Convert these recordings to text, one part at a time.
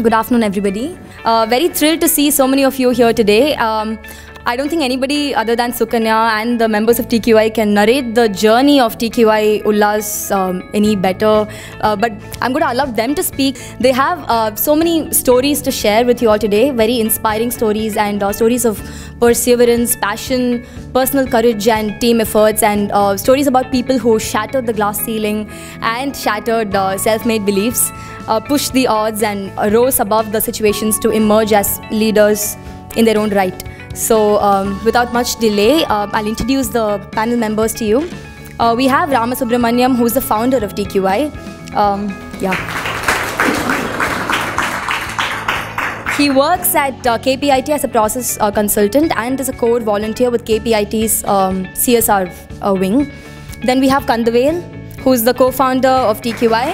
Good afternoon, everybody. Very thrilled to see so many of you here today. I don't think anybody other than Sukanya and the members of TQI can narrate the journey of TQI Ullas any better. But I'm going to allow them to speak. They have so many stories to share with you all today. Very inspiring stories and stories of perseverance, passion, personal courage and team efforts, and stories about people who shattered the glass ceiling and shattered self-made beliefs, pushed the odds and rose above the situations to emerge as leaders in their own right. So without much delay, I'll introduce the panel members to you. We have Ramasubramaiam, who's the founder of TQI. He works at KPIT as a process consultant and is a core volunteer with KPIT's CSR wing. Then we have Vel, who's the co-founder of TQI.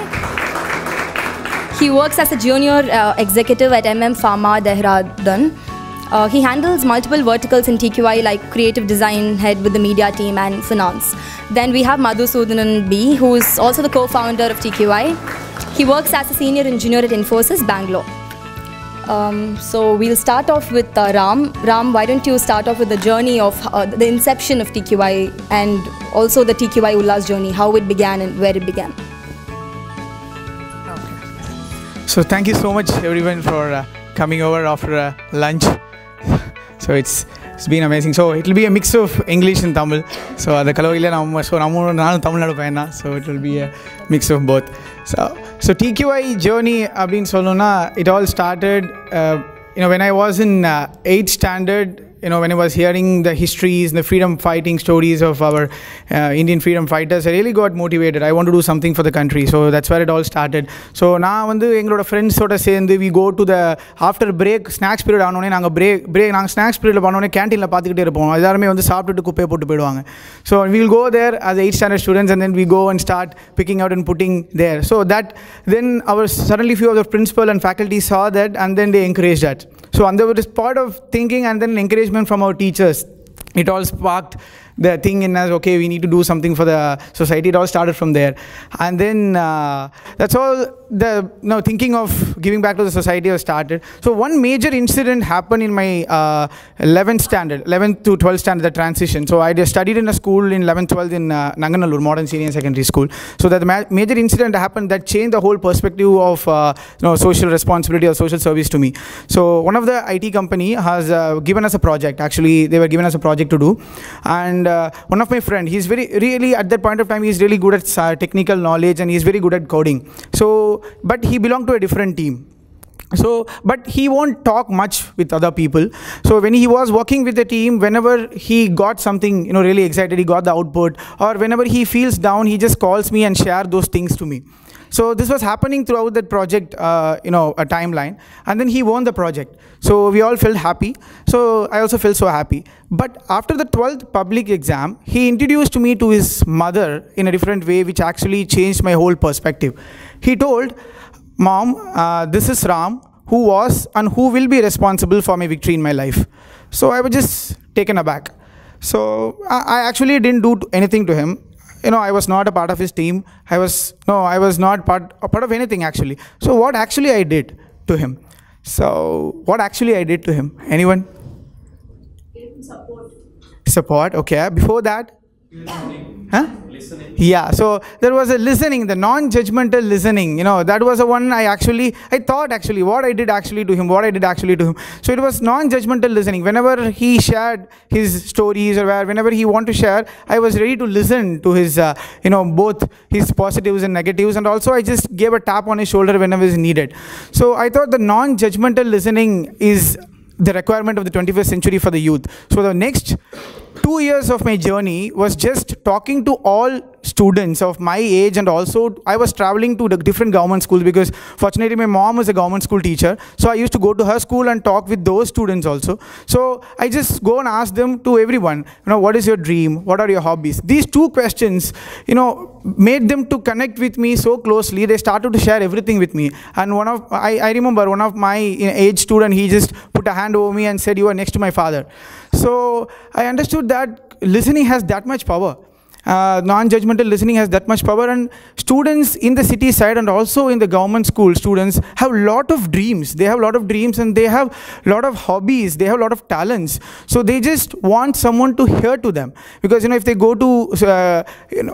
He works as a junior executive at Pharma, Dehradun. He handles multiple verticals in TQI like creative design, head with the media team and finance. Then we have Madhusudhanan B, who is also the co-founder of TQI. He works as a senior engineer at Infosys, Bangalore. So we'll start off with Ram. Ram, why don't you start off with the journey of the inception of TQI and also the TQI Ullas journey, how it began and where it began. So thank you so much everyone for coming over after lunch. So it's been amazing. So it will be a mix of English and Tamil. So the so it will be a mix of both. So TQI Journey, it all started when I was in 8th standard. When I was hearing the histories and the freedom fighting stories of our Indian freedom fighters, I really got motivated. I want to do something for the country. So that's where it all started. So now, our friends we go to the after break, snacks period, snacks period, canteen. So we'll go there as 8th standard students, and then we go and start picking out and putting there. So that then suddenly few of the principal and faculty saw that, and then they encouraged that. So and there was part of thinking and then encouragement from our teachers. It all sparked the thing in us, okay, we need to do something for the society. It all started from there. And then that's all the thinking of giving back to the society was started. So one major incident happened in my 11th to 12th standard, the transition. So I just studied in a school in 11th, 12th in Nanganallur, Modern Senior Secondary School. So that the major incident happened that changed the whole perspective of social responsibility or social service to me. So one of the IT company has given us a project. Actually, they were given us a project to do. And one of my friend, he's really at that point of time, he's really good at technical knowledge and he's very good at coding. So, but he belonged to a different team. So, but he won't talk much with other people. So when he was working with the team, whenever he got something, really excited, he got the output, or whenever he feels down, he just calls me and share those things to me. So this was happening throughout that project, a timeline, and then he won the project. So we all felt happy. So I also felt so happy. But after the 12th public exam, he introduced me to his mother in a different way, which actually changed my whole perspective. He told, "Mom, this is Ram, who was and who will be responsible for my victory in my life." So I was just taken aback. So I actually didn't do anything to him. I was not a part of his team. I was not part of anything actually. So what actually I did to him? Anyone? Support, okay. Before that? Listening. Yeah, so there was a listening, the non-judgmental listening, that was the one I thought what I did actually to him. So it was non-judgmental listening. Whenever he shared his stories or whenever he wanted to share, I was ready to listen to his, both his positives and negatives, and also I just gave a tap on his shoulder whenever it's needed. So I thought the non-judgmental listening is the requirement of the 21st century for the youth. So the next 2 years of my journey was just talking to all students of my age, and also I was traveling to the different government schools because fortunately my mom was a government school teacher. So I used to go to her school and talk with those students also. So I just go and ask them to everyone, what is your dream? What are your hobbies? These two questions, made them to connect with me so closely. They started to share everything with me. And I remember one of my age student, he just put a hand over me and said, "You are next to my father." So I understood that listening has that much power. Non-judgmental listening has that much power, and students in the city side and also in the government school, students have a lot of dreams. They have a lot of dreams and they have a lot of hobbies. They have a lot of talents. So they just want someone to hear to them. Because, if they go to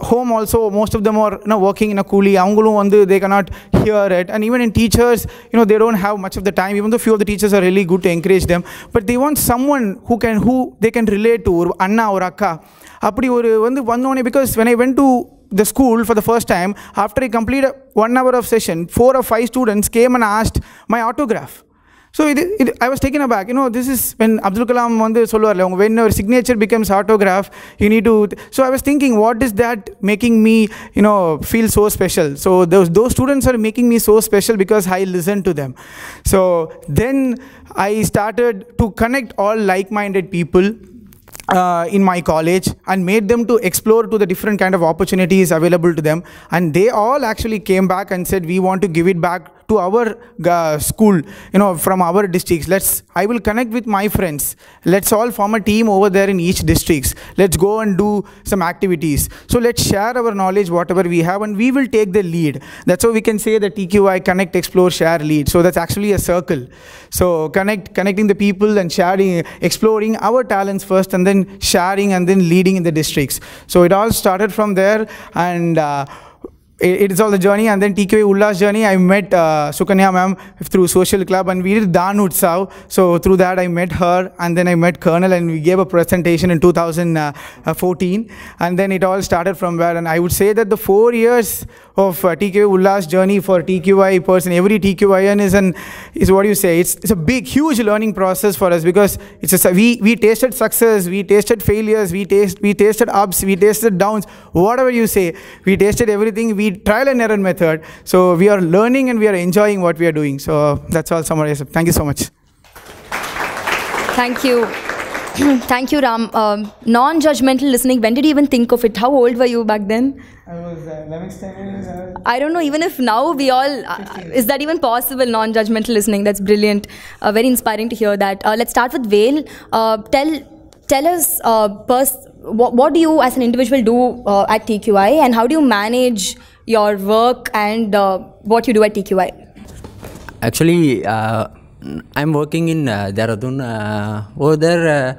home also, most of them are working in a coolie. They cannot hear it. And even in teachers, they don't have much of the time, even though few of the teachers are really good to encourage them. But they want someone who they can relate to, or Anna or Akka. Because when I went to the school for the first time, after I completed 1 hour of session, 4 or 5 students came and asked my autograph. So I was taken aback. This is when Abdul Kalam when your signature becomes autograph, you need to. So I was thinking, what is that making me, feel so special? So those students are making me so special because I listen to them. So then I started to connect all like-minded people in my college and made them to explore to the different kind of opportunities available to them, and they all actually came back and said, we want to give it back to our school, from our districts. I will connect with my friends. Let's all form a team over there in each districts. Let's go and do some activities. So let's share our knowledge, whatever we have, and we will take the lead. That's how we can say that TQI connect, explore, share, lead. So that's actually a circle. So connecting the people and sharing, exploring our talents first, and then sharing, and then leading in the districts. So it all started from there, and it is all the journey. And then TQI Ullas Journey, I met Sukanya ma'am through social club, and we did Dan Utsav. So through that I met her, and then I met Colonel, and we gave a presentation in 2014, and then it all started from there. And I would say that the 4 years of TQI Ullas Journey for TQI person, every TQIan is what you say, it's a big, huge learning process for us, because we tasted success, we tasted failures, we tasted ups, we tasted downs, whatever you say, we tasted everything. We trial and error method. So we are learning and we are enjoying what we are doing. So that's all summarized. Thank you so much. Thank you. Thank you, Ram. Non-judgmental listening, when did you even think of it? How old were you back then? I was 11, I don't know, even if now we all, is that even possible, non-judgmental listening? That's brilliant. Very inspiring to hear that. Let's start with Vel. Tell us, what do you as an individual do at TQI, and how do you manage your work and what you do at TQI? Actually, I'm working in Dehradun. Over there,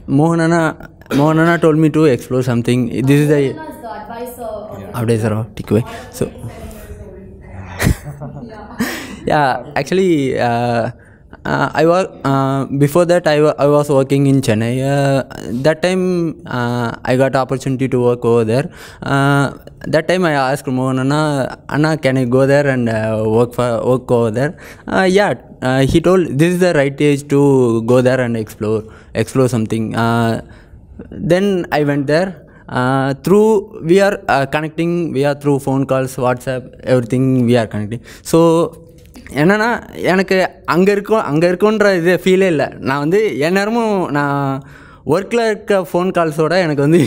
Mohanana told me to explore something. This is the advisor of TQI. So, yeah, actually, I was before that I was working in Chennai. That time I got opportunity to work over there. That time I asked Mohanana, Anna, can I go there and work over there? Yeah, he told this is the right age to go there and explore something. Then I went there. We are connecting. We are through phone calls, WhatsApp, everything. We are connecting. So. என்னன்னா எனக்கு அங்கே இருக்கோன்ற இது ஃபீலே இல்லை. நான் வந்து எந்நேரமும் நான் ஒர்க்கில் இருக்க ஃபோன் கால்ஸோட எனக்கு வந்து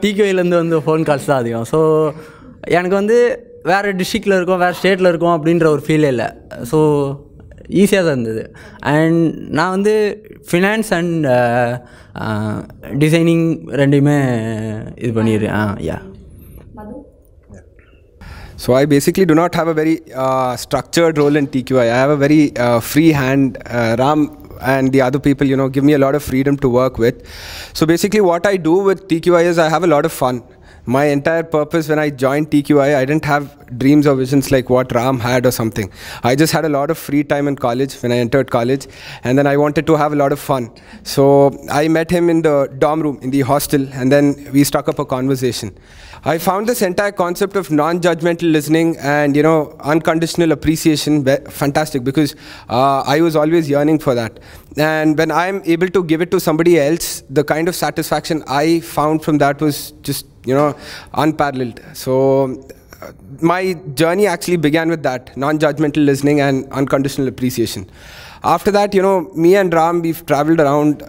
டிக்யூஐலேருந்து வந்து ஃபோன் கால்ஸ் தான் அதிகம். ஸோ எனக்கு வந்து வேறு டிஸ்ட்ரிக்டில் இருக்கோம், வேறு ஸ்டேட்டில் இருக்கோம் அப்படின்ற ஒரு ஃபீலே இல்லை. ஸோ ஈஸியாக தான் இருந்தது. அண்ட் நான் வந்து ஃபினான்ஸ் அண்ட் டிசைனிங் ரெண்டுமே இது பண்ணிடுறேன். யா. So I basically do not have a very structured role in TQI. I have a very free hand. Ram and the other people, give me a lot of freedom to work with. So basically what I do with TQI is I have a lot of fun. My entire purpose when I joined TQI, I didn't have dreams or visions like what Ram had or something. I just had a lot of free time in college when I entered college, and then I wanted to have a lot of fun. So I met him in the dorm room, in the hostel, and then we struck up a conversation. I found this entire concept of non-judgmental listening and, unconditional appreciation fantastic, because I was always yearning for that. And when I'm able to give it to somebody else, the kind of satisfaction I found from that was just, unparalleled. So my journey actually began with that, non-judgmental listening and unconditional appreciation. After that, me and Ram, we've traveled around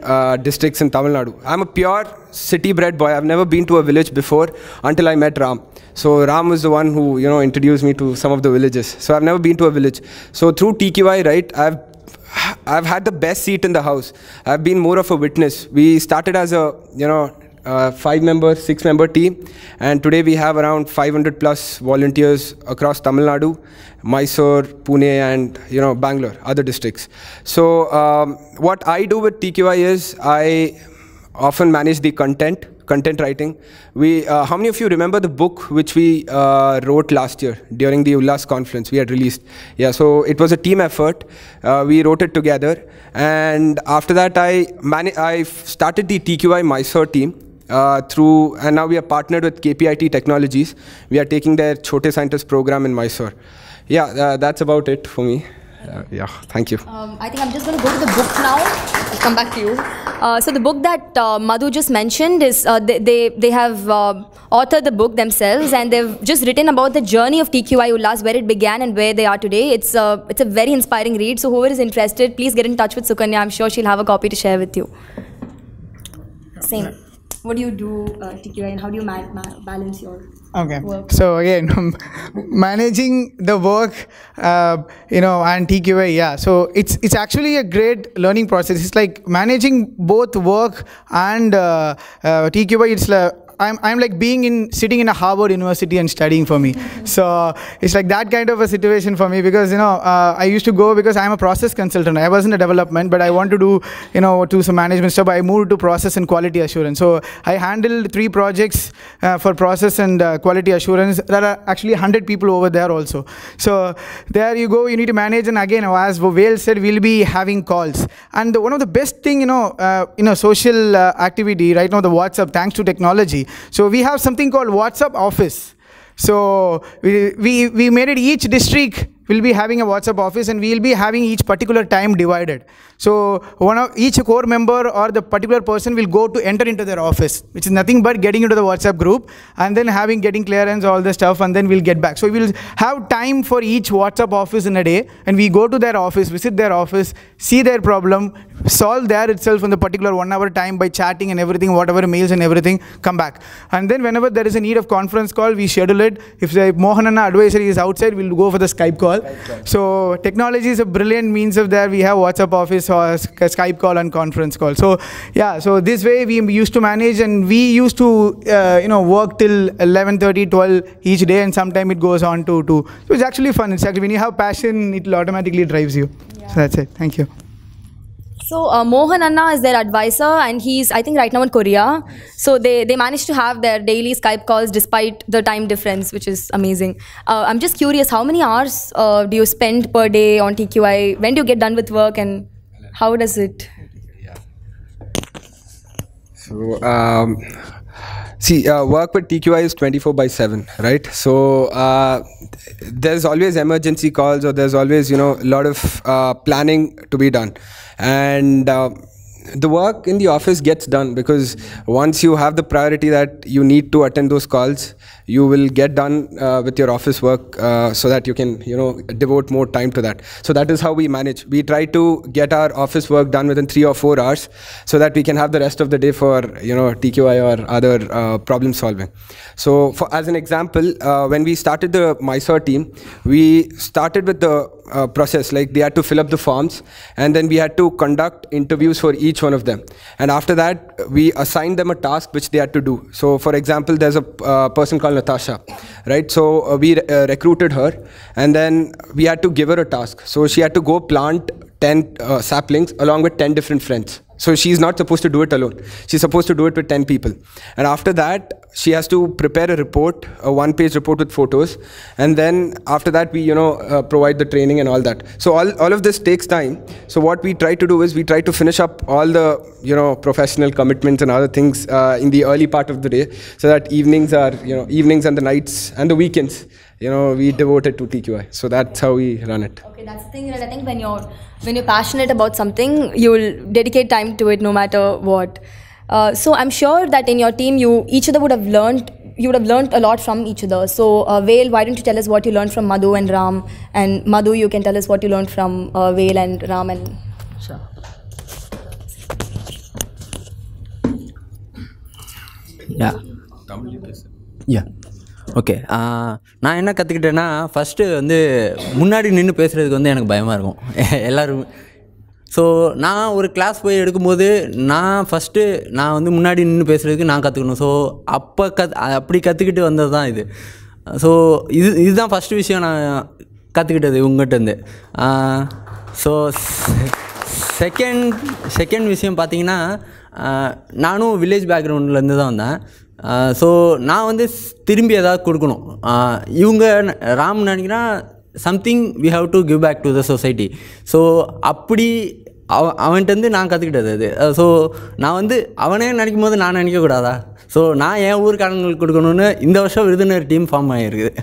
districts in Tamil Nadu. I'm a pure city-bred boy. I've never been to a village before until I met Ram. So Ram was the one who, introduced me to some of the villages. So I've never been to a village. So through TQI, right, I've had the best seat in the house. I've been more of a witness. We started as a, 5-member, 6-member team, and today we have around 500 plus volunteers across Tamil Nadu, Mysore, Pune, and Bangalore, other districts. So what I do with TQI is I often manage the content writing. How many of you remember the book which we wrote last year during the Ullas Confluence we had released? Yeah, so it was a team effort. We wrote it together, and after that I started the TQI Mysore team and now we are partnered with KPIT Technologies. We are taking their Chote Scientist program in Mysore. Yeah, that's about it for me. Yeah, thank you. I think I'm just going to go to the book now. I'll come back to you. So the book that Madhu just mentioned is they have authored the book themselves, and they've just written about the journey of TQI Ullas, where it began and where they are today. It's a very inspiring read. So whoever is interested, please get in touch with Sukanya. I'm sure she'll have a copy to share with you. Same. What do you do, TQI, and how do you balance your work? So again, managing the work, and TQI, yeah. So it's actually a great learning process. It's like managing both work and TQI. It's I'm like sitting in a Harvard University and studying for me. So it's like that kind of a situation for me, because I used to go, because I'm a process consultant. I wasn't a development, but I want to do some management stuff. I moved to process and quality assurance. So I handled 3 projects for process and quality assurance. There are actually 100 people over there also. So there you go. You need to manage, and again, as Vel said, we'll be having calls. And one of the best thing, social activity right now, the WhatsApp, thanks to technology. So we have something called WhatsApp office. So we made it, each district will be having a WhatsApp office, and we will be having each particular time divided. So each core member or the particular person will go to enter into their office, which is nothing but getting into the WhatsApp group and then getting clearance, all the stuff, and then we'll get back. So we'll have time for each WhatsApp office in a day, and we go to their office, visit their office, see their problem, solve there itself in the particular 1 hour time by chatting and everything, whatever mails and everything, come back. And then whenever there is a need of conference call, we schedule it. If the Mohanana advisory is outside, we'll go for the Skype call. So technology is a brilliant means of there. We have WhatsApp office or Skype call and conference call. So yeah, so this way we used to manage, and we used to work till 11:30, 12 each day, and sometime it goes on to 2. So it's actually fun. It's actually, when you have passion, it automatically drives you. Yeah. So that's it. Thank you. So Mohan Anna is their advisor, and he's, I think, right now in Korea. So they managed to have their daily Skype calls despite the time difference, which is amazing. I'm just curious, how many hours do you spend per day on TQI? When do you get done with work, and how does it? So work with TQI is 24/7, right? So there's always emergency calls, or there's always a lot of planning to be done. And the work in the office gets done, because once you have the priority that you need to attend those calls, you will get done with your office work, so that you can devote more time to that. So that is how we manage. We try to get our office work done within 3 or 4 hours, so that we can have the rest of the day for TQI or other problem solving. So as an example, when we started the Mysore team, we started with the process, like they had to fill up the forms, and then we had to conduct interviews for each one of them. And after that, we assigned them a task which they had to do. So for example, there's a person called Natasha, right? So we recruited her, and then we had to give her a task. So she had to go plant 10 saplings along with 10 different friends. So she's not supposed to do it alone. She's supposed to do it with 10 people. And after that, she has to prepare a report, a 1-page report with photos. And then after that, we, provide the training and all that. So all of this takes time. So what we try to do is we try to finish up all the, professional commitments and other things in the early part of the day, so that evenings and the nights and the weekends, we devote it to TQI. So that's how we run it. Okay, that's the thing that I think when you're passionate about something, you will dedicate time to it no matter what. So I'm sure that in your team, each other would have learned a lot from each other. So Vel, why don't you tell us what you learned from Madhu and Ram, and Madhu, you can tell us what you learned from Vel and Ram. And sure. Yeah. Okay, நான் என்ன கற்றுக்கிட்டேன்னா, first முன்னாடி நின்று பேசுகிறதுக்கு எனக்கு பயமாக இருக்கும். எல்லோரும் so நான் ஒரு கிளாஸ் போய் எடுக்கும்போது ஃபஸ்ட்டு நான் வந்து முன்னாடி நின்று பேசுகிறதுக்கு நான் கற்றுக்கணும். ஸோ அப்படி கற்றுக்கிட்டு வந்தது தான் இது. ஸோ இதுதான் ஃபஸ்ட்டு விஷயம் நான் கற்றுக்கிட்டது உங்கள்கிட்டருந்து. ஸோ செகண்ட் விஷயம் பார்த்தீங்கன்னா, நானும் வில்லேஜ் பேக்ரவுண்ட்லேருந்து தான் வந்தேன். ஸோ நான் வந்து திரும்பி எதாவது கொடுக்கணும். இவங்க ராம் நினைக்கிறான் something we have to give back to the society. So அப்படி அவன்கிட்டருந்து நான் கற்றுக்கிட்டது அது. ஸோ நான் வந்து அவனே நினைக்கும் போது நான் நினைக்கக்கூடாதா? ஸோ நான் என் ஊருக்காரங்களுக்கு கொடுக்கணுன்னு இந்த வருஷம் விருதுநகர் டீம் ஃபார்ம் ஆகிருக்குது.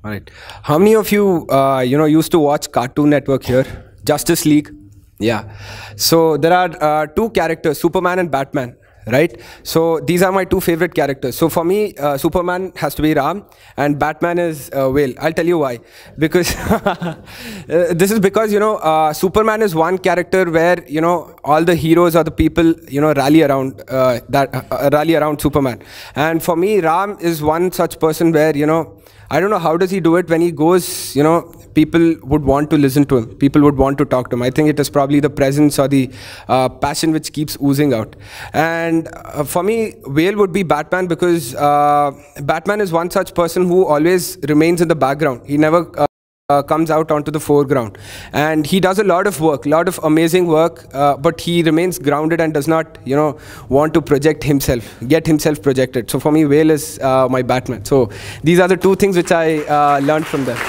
All right. How many of you, used to watch Cartoon Network here? Justice League? Yeah. So there are two characters, Superman and Batman, right? So these are my two favorite characters. So for me, Superman has to be Ram and Batman is Vel. I'll tell you why. Because this is because, Superman is one character where, all the heroes or the people, rally around Superman. And for me, Ram is one such person where, I don't know how does he do it. When he goes, people would want to listen to him. People would want to talk to him. I think it is probably the presence or the passion which keeps oozing out. And for me, Vel would be Batman because Batman is one such person who always remains in the background. He never comes out onto the foreground. And he does a lot of work, lot of amazing work, but he remains grounded and does not, want to project himself, get himself projected. So for me, Vel is my Batman. So these are the two things which I learned from them.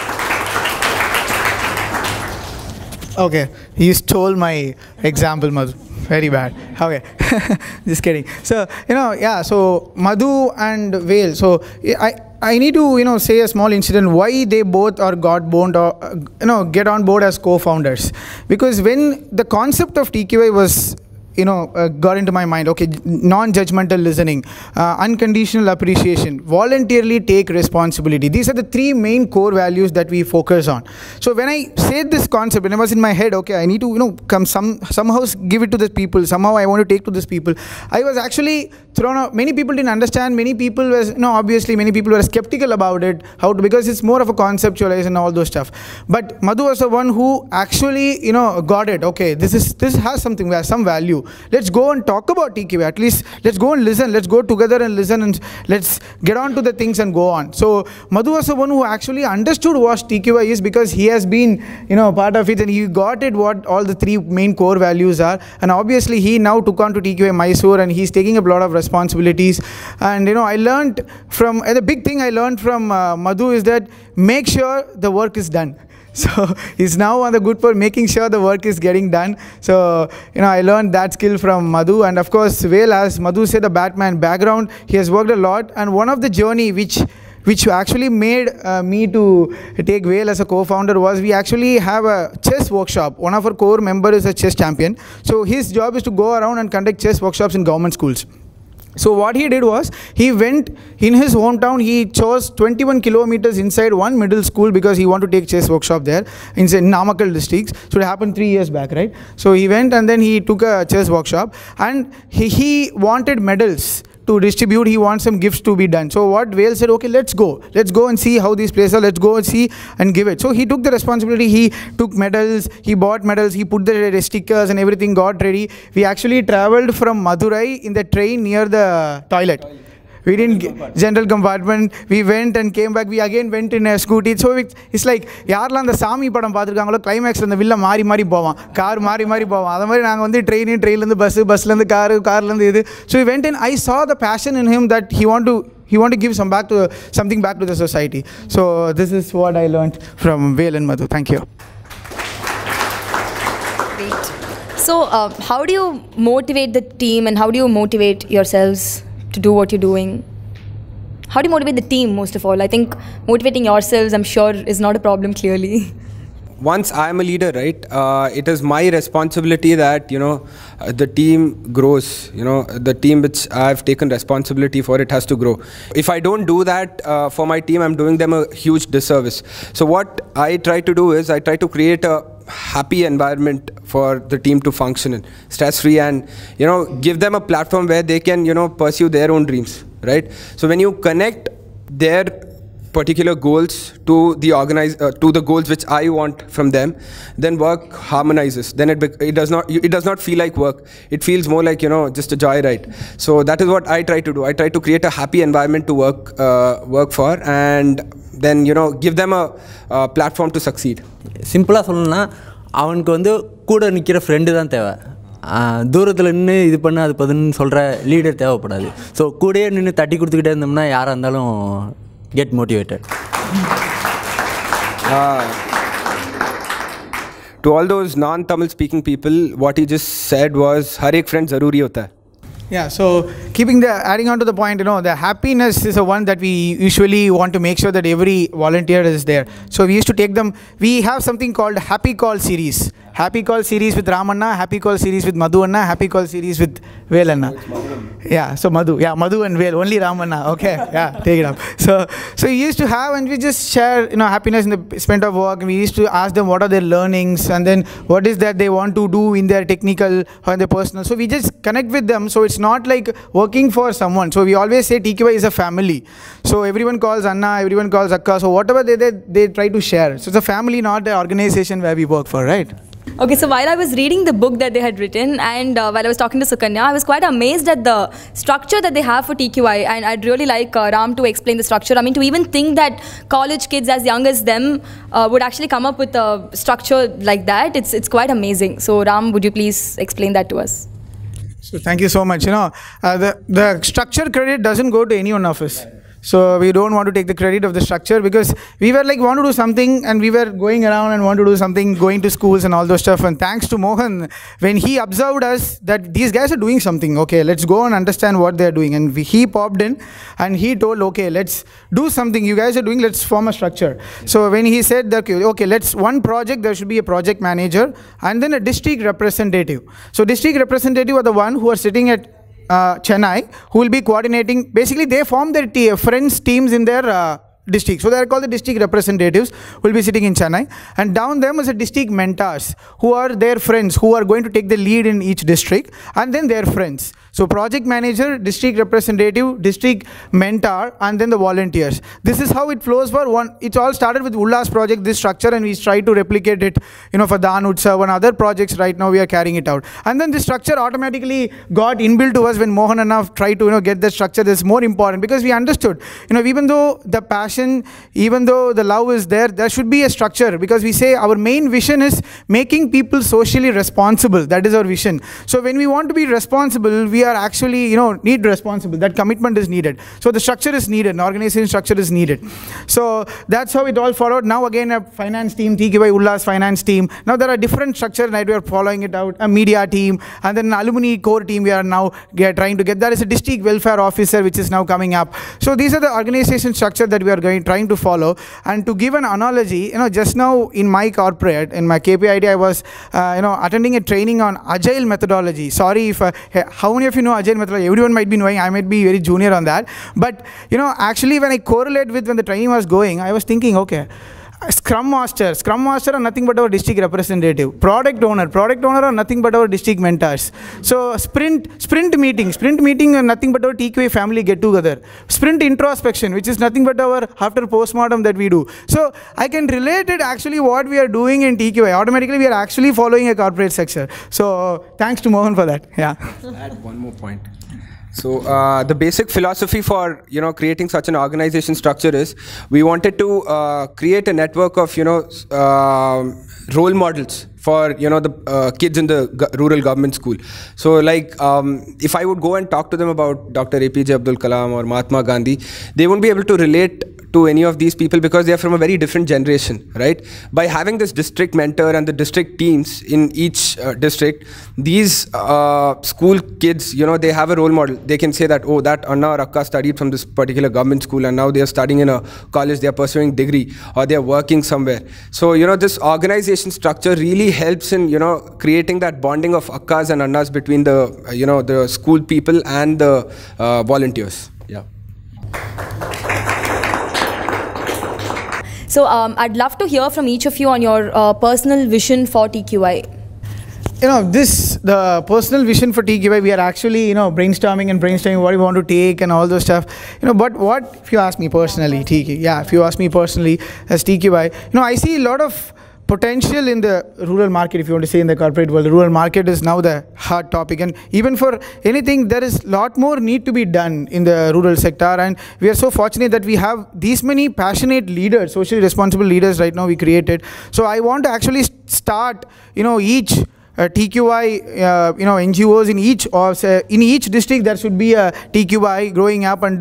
Okay, you stole my example, Madhu. Very bad. Okay, just kidding. So, so Madhu and Vel. So, I need to, say a small incident why they both are get on board as co-founders. Because when the concept of TQI was got into my mind. Okay, non-judgmental listening, unconditional appreciation, voluntarily take responsibility. These are the three main core values that we focus on. So when I said this concept, when I was in my head, okay, I need to somehow give it to the people. Somehow I want to take to these people. I was actually thrown out. Many people didn't understand. Many people was obviously many people were skeptical about it. Because it's more of a conceptualized and all those stuff. But Madhu was the one who actually got it. Okay, this has something, some value. Let's go and talk about TQI. At least let's go and listen. Let's go together and listen and let's get on to the things and go on. So Madhu was the one who actually understood what TQI is because he has been part of it and he got it what all the three main core values are. And obviously he now took on to TQI Mysore and he's taking up a lot of responsibilities. And I learned from the big thing I learned from Madhu is that make sure the work is done. So he's now on the good for making sure the work is getting done. So I learned that skill from Madhu. And of course Vel, as Madhu said, the Batman background, he has worked a lot. And one of the journey which actually made me to take Vel as a co-founder was we actually have a chess workshop. One of our core members is a chess champion. So his job is to go around and conduct chess workshops in government schools. So what he did was, he went in his hometown, he chose 21 kilometers inside one middle school because he wanted to take chess workshop there in Namakkal districts. So it happened 3 years back, right? So he went and then he took a chess workshop and he wanted medals to distribute. He wants some gifts to be done. So what Vel said, okay, let's go and see how these places are. Let's go and see and give it. So he took the responsibility. He took medals, he bought medals, he put the stickers and everything, got ready. We actually traveled from Madurai in the train near the toilet. We didn't general compartment. We went and came back. We again went in a scooty. So it's like யாரெல்லாம் அந்த சாமி படம் பார்த்துருக்காங்களோ கிளைமேக்ஸில் அந்த வில்ல மாறி போவான், car மாறி போவான். அது மாதிரி நாங்கள் வந்து ட்ரெயின்லேருந்து பஸ்லேருந்து கார்லேருந்து இது. So we went in. I saw the passion in him that he want to give something back to the society. So this is what I learned from Vel and Madhu. Thank you. Great. So how do you motivate the team and how do you motivate yourselves to do what you're doing? How do you motivate the team, most of all? I think motivating yourselves, I'm sure, is not a problem, clearly. Once I am a leader, right, it is my responsibility that, the team grows. The team which I have taken responsibility for, it has to grow. If I don't do that for my team, I'm doing them a huge disservice. So what I try to do is, I try to create a happy environment for the team to function in, stress-free, and give them a platform where they can pursue their own dreams, right? So when you connect their particular goals to the goals which I want from them, then work harmonizes. Then it does not feel like work. It feels more like, just a joyride. So that is what I try to do. I try to create a happy environment to work for, and then give them a platform to succeed. Simple சொல்லணும்னா அவனுக்கு வந்து கூட நிற்கிற friend தான் தேவை. தூரத்தில் நின்று இது பண்ண அது பதுன்னு சொல்கிற லீடர் தேவைப்படாது. ஸோ கூடயே நின்று தட்டி கொடுத்துக்கிட்டே இருந்தோம்னா யாராக இருந்தாலும் get motivated. To all those non-Tamil speaking people, what he just said was, har ek friend zaruri hota hai. Yeah, so adding on to the point, the happiness is the one that we usually want to make sure that every volunteer is there. So we used to take them, we have something called Happy Call series. Happy Call series with Ramanna, Happy Call series with Madhu Anna, Happy Call series with Vel Anna. Yeah, so Madhu and Vel, only Ramanna. Okay, yeah, take it up. So we used to have, and we just share, happiness in the spent of work. And we used to ask them what are their learnings, and then what is that they want to do in their technical or in their personal. So we just connect with them. So it's not like working for someone. So we always say TQI is a family. So everyone calls Anna, everyone calls Akka. So whatever they try to share. So it's a family, not an organization where we work for, right? Okay, so while I was reading the book that they had written, and while I was talking to Sukanya, I was quite amazed at the structure that they have for TQI, and I'd really like Ram to explain the structure. I mean, to even think that college kids as young as them would actually come up with a structure like that, it's quite amazing. So Ram, would you please explain that to us? So thank you so much. The structure credit doesn't go to any one of us. So we don't want to take the credit of the structure, because we were like, want to do something, and we were going around and want to do something, going to schools and all those stuff. And thanks to Mohan, when he observed us that these guys are doing something, okay, let's go and understand what they're doing. And he popped in and he told, okay, let's do something you guys are doing, let's form a structure. So when he said that, okay, let's one project, there should be a project manager and then a district representative. So district representative are the one who are sitting at Chennai, who will be coordinating. Basically, they form their friends teams in their district. So they are called the district representatives, who will be sitting in Chennai. And down them is a district mentors, who are their friends, who are going to take the lead in each district, and then their friends. So project manager, district representative, district mentor, and then the volunteers. This is how it flows for one. It's all started with Ullas project, this structure, and we try to replicate it, for Dan Utsav and other projects. Right now we are carrying it out. And then this structure automatically got inbuilt to us when Mohan and I tried to get the structure. That's more important, because we understood, even though the passion, even though the love is there, there should be a structure, because we say our main vision is making people socially responsible. That is our vision. So when we want to be responsible, we are actually, need responsible. That commitment is needed. So the structure is needed. An organization structure is needed. So that's how it all followed. Now again, a finance team, TQI Ullas finance team. Now there are different structures that we are following it out. A media team, and then an alumni core team we are now trying to get. There is a district welfare officer which is now coming up. So these are the organization structure that we are trying to follow. And to give an analogy, just now in my corporate, in my KPIT, I was, attending a training on agile methodology. Sorry if, how many of you know agile methodology? Everyone might be knowing. I might be very junior on that. But, actually when I correlate with when the training was going, I was thinking, okay, Scrum Master are nothing but our district representative. Product owner are nothing but our district mentors. So sprint meeting are nothing but our TQI family get together. Sprint introspection, which is nothing but our after postmortem that we do. So I can relate it actually what we are doing in TQI. Automatically we are actually following a corporate sector. So thanks to Mohan for that. Yeah. Add one more point. So the basic philosophy for creating such an organization structure is we wanted to create a network of role models for the kids in the rural government school. So like if I would go and talk to them about Dr. APJ Abdul Kalam or Mahatma Gandhi, they won't be able to relate to any of these people because they are from a very different generation, right? By having this district mentor and the district teams in each district, these school kids, they have a role model. They can say that, oh, that Anna or Akka studied from this particular government school and now they are studying in a college, they are pursuing degree or they are working somewhere. So, this organization structure really helps in, creating that bonding of Akkas and Annas between the, the school people and the volunteers. Yeah. So I'd love to hear from each of you on your personal vision for TQI. the personal vision for TQI, we are actually, brainstorming what we want to take and all those stuff. But what, if you ask me personally, if you ask me personally as TQI, I see a lot of potential in the rural market, if you want to say in the corporate world. The rural market is now the hot topic, and even for anything, there is a lot more need to be done in the rural sector, and we are so fortunate that we have these many passionate leaders, socially responsible leaders right now we created. So I want to actually start, each TQI, NGOs in each district there should be a TQI growing up, and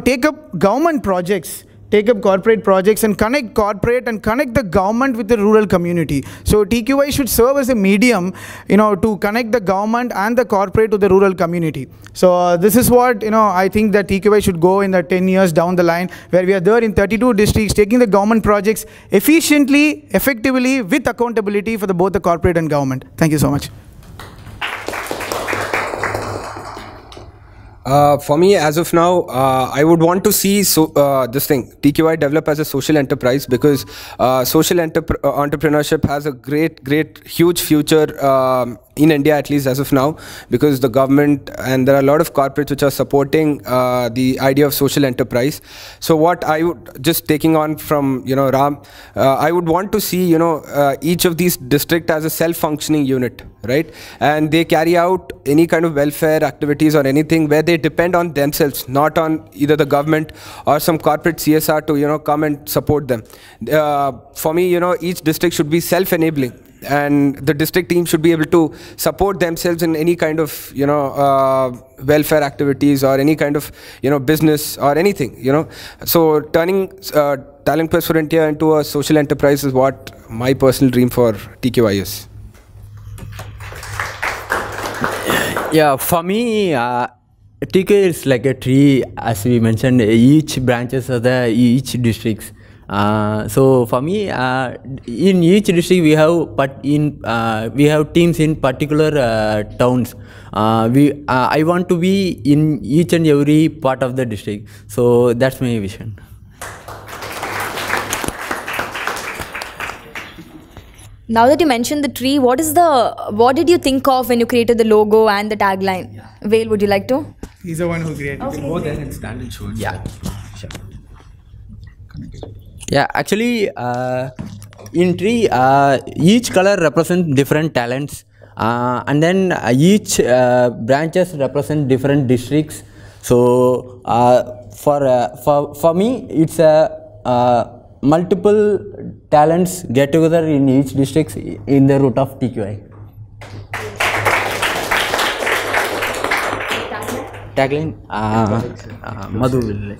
take up government projects, take up corporate projects, and connect the government with the rural community. So TQI should serve as a medium, to connect the government and the corporate to the rural community. So this is what, I think that TQI should go in the 10 years down the line, where we are there in 32 districts, taking the government projects efficiently, effectively, with accountability for both the corporate and government. Thank you so much. For me, as of now, I would want to see this thing, TQI develop as a social enterprise, because social entrepreneurship has a great, huge future in India, at least as of now, because the government and there are a lot of corporates which are supporting the idea of social enterprise. So what I would, just taking on from Ram, I would want to see each of these districts as a self-functioning unit, right? And they carry out any kind of welfare activities or anything where they depend on themselves, not on either the government or some corporate CSR to come and support them. For me, each district should be self-enabling, and the district team should be able to support themselves in any kind of welfare activities or any kind of business or anything. So turning Talent Quest for India into a social enterprise is what my personal dream for TQI is. Yeah, for me, TQI is like a tree, as we mentioned. Each branches of each districts. So for me, in each district we have teams in particular towns. I want to be in each and every part of the district. So that's my vision. Now that you mentioned the tree, what did you think of when you created the logo and the tagline? Yeah. Vel, would you like to? He's the one who created it. Go there and stand and show it. Yeah, sure. Yeah, actually, in tree, each color represents different talents, and then each branches represent different districts. So for me, it's multiple talents get together in each district in the root of TQI. Tagline, Madhu will.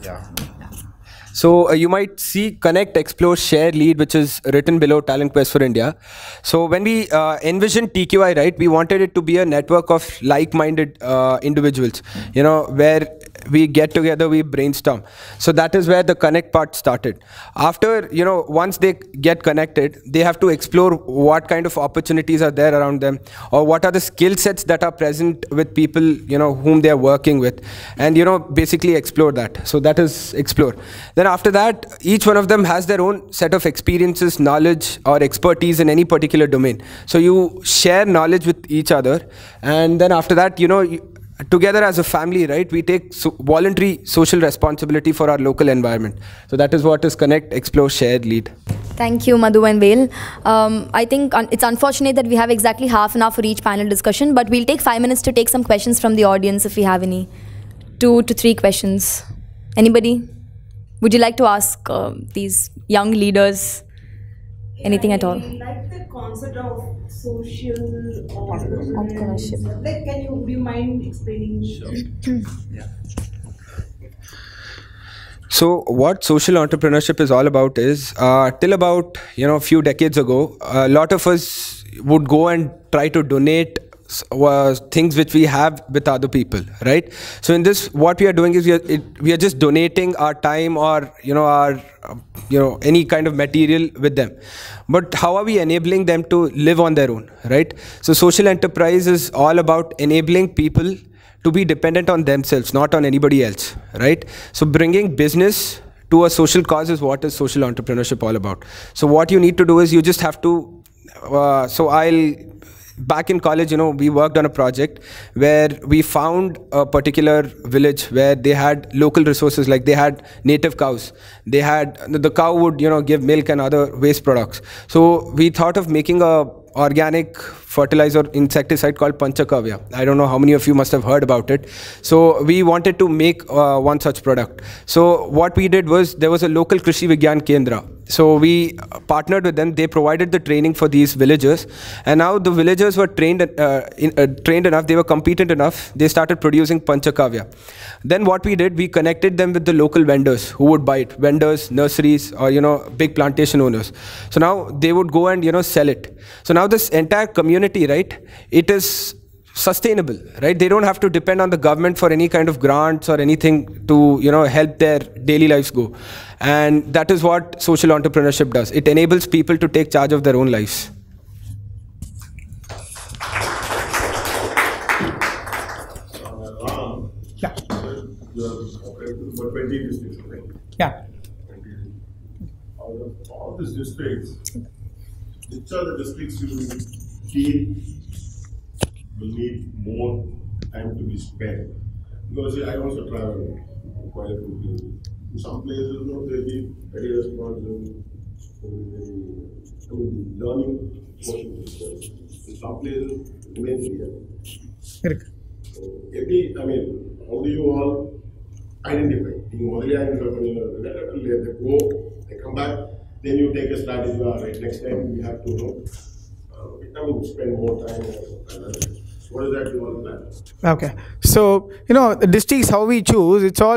So you might see Connect, Explore, Share, Lead, which is written below Talent Quest for India. So when we envisioned TQI, right, we wanted it to be a network of like-minded individuals, where we get together, we brainstorm. So that is where the connect part started. After, once they get connected, they have to explore what kind of opportunities are there around them, or what are the skill sets that are present with people, whom they are working with, and, basically explore that. So that is explore. Then after that, each one of them has their own set of experiences, knowledge, or expertise in any particular domain. So you share knowledge with each other, and then after that, together as a family, right, we take voluntary social responsibility for our local environment. So that is what is Connect, Explore, Share, Lead. Thank you, Madhu and Vel. I think it's unfortunate that we have exactly half an hour for each panel discussion, but we'll take 5 minutes to take some questions from the audience if we have any. 2 to 3 questions. Anybody? Would you like to ask these young leaders anything at all? I like the concept of social entrepreneurship. Would you mind explaining? Sure. Yeah. So what social entrepreneurship is all about is, till about a few decades ago, a lot of us would go and try to donate things which we have with other people, right? So in this, what we are doing is we are just donating our time or our any kind of material with them. But how are we enabling them to live on their own, right? So social enterprise is all about enabling people to be dependent on themselves, not on anybody else, right? So bringing business to a social cause is what is social entrepreneurship all about. So what you need to do is you just have to, so I'll back in college, we worked on a project where we found a particular village where they had local resources, like they had native cows. They had, the cow would, give milk and other waste products. So we thought of making a organic fertilizer insecticide called Panchakavya. I don't know how many of you must have heard about it. So we wanted to make one such product. So what we did was, there was a local Krishi Vigyan Kendra. So we partnered with them. They provided the training for these villagers, and now the villagers were trained enough, they were competent enough, they started producing Panchakavya. Then what we did, we connected them with the local vendors who would buy it, vendors, nurseries, or big plantation owners. So now they would go and sell it. So now this entire community, right, it is sustainable, right? They don't have to depend on the government for any kind of grants or anything to help their daily lives go. And that is what social entrepreneurship does. It enables people to take charge of their own lives. Yeah. You have operated for 20 districts, right? Yeah. Out of all these districts, which are the districts you feel will need more time to be spent? Because I also travel quite a few places. In some places, they be very responsive, the learning portion is there. In some places, remains here. How do you all identify? You only identify they go, they come back, then you take a strategy. Right, next time we have to spend more time. What is that you all plan? Okay. So, the districts, how we choose, it's all,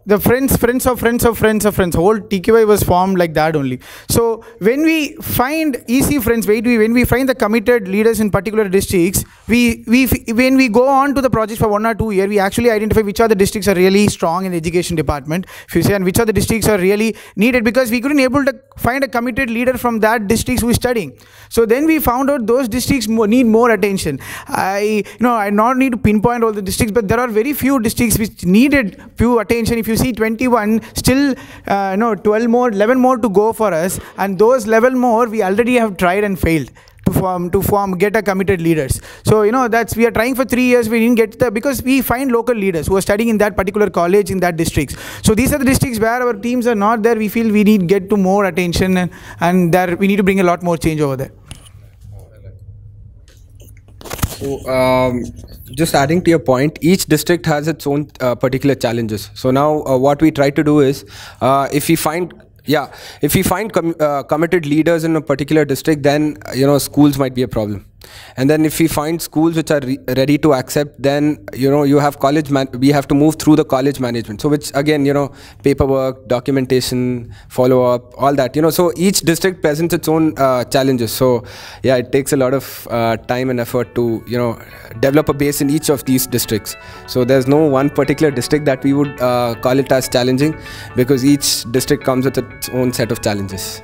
the friends of friends of friends of friends. Whole TQI was formed like that only. So, when we find easy friends, when we find the committed leaders in particular districts, when we go on to the project for 1 or 2 years, we actually identify which are the districts are really strong in the education department, if you say, and which are the districts are really needed, because we couldn't able to find a committed leader from that districts who is studying. So, then we found out those districts need more attention. I not need to pinpoint all the districts, but there are very few districts which needed few attention. If you see 21, still 12 more, 11 more to go for us, and those 11 more we already have tried and failed to get a committed leaders. So we are trying for 3 years, we didn't get because we find local leaders who are studying in that particular college in that districts. So these are the districts where our teams are not there. We feel we need get to more attention, and there we need to bring a lot more change over there. So, just adding to your point, each district has its own particular challenges. So now what we try to do is, if we find committed leaders in a particular district, then schools might be a problem. And then if we find schools which are ready to accept, then you have we have to move through the college management. So which again, paperwork, documentation, follow up, all that. So each district presents its own challenges. So yeah, it takes a lot of time and effort to develop a base in each of these districts. So there's no one particular district that we would call it as challenging, because each district comes with its own set of challenges.